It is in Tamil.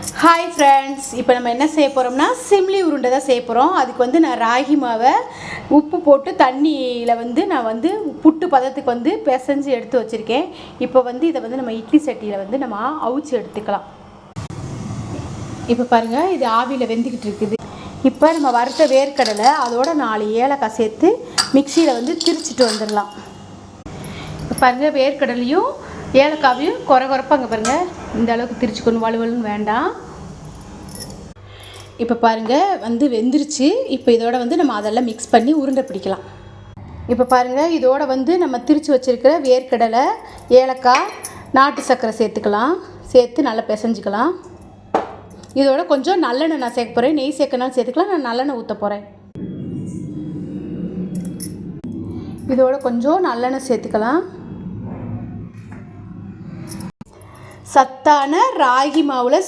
ஹாய் ஃப்ரெண்ட்ஸ், இப்போ நம்ம என்ன செய்ய போகிறோம்னா சிம்லி உருண்டை தான் செய்ய போகிறோம். அதுக்கு வந்து நான் ராகி மாவை உப்பு போட்டு தண்ணியில் நான் புட்டு பதத்துக்கு பிசைஞ்சு எடுத்து வச்சுருக்கேன். இப்போ இதை நம்ம இட்லி சட்டியில் நம்ம அவிச்சு எடுத்துக்கலாம். இப்போ பாருங்கள், இது ஆவியில் வெந்துக்கிட்டு இருக்குது. இப்போ நம்ம வறுத்த வேர்க்கடலை அதோட 4 ஏலக்காய் சேர்த்து மிக்சியில் திரிச்சிட்டு வந்துடலாம். இப்போ பாருங்கள், வேர்க்கடலையும் ஏலக்காவையும் குறப்பாங்க பாருங்கள், இந்த அளவுக்கு திரிச்சுக்கணும், வலுவலுன்னு வேண்டாம். இப்போ பாருங்கள் வெந்துருச்சு. இப்போ இதோட நம்ம அதெல்லாம் மிக்ஸ் பண்ணி உருண்டை பிடிக்கலாம். இப்போ பாருங்கள், இதோட நம்ம திரிச்சு வச்சுருக்கிற வேர்க்கடலை, ஏலக்காய், நாட்டு சர்க்கரை சேர்த்துக்கலாம். சேர்த்து நல்லா பிசைஞ்சிக்கலாம். இதோட கொஞ்சம் நல்லெண்ணெய் நான் சேர்க்க போகிறேன். நெய் சேர்க்கனாலும் சேர்த்துக்கலாம், நான் நல்லெண்ணெய் ஊற்ற போகிறேன். இதோட கொஞ்சம் நல்லெண்ணெய் சேர்த்துக்கலாம். சத்தான ராகி மாவில்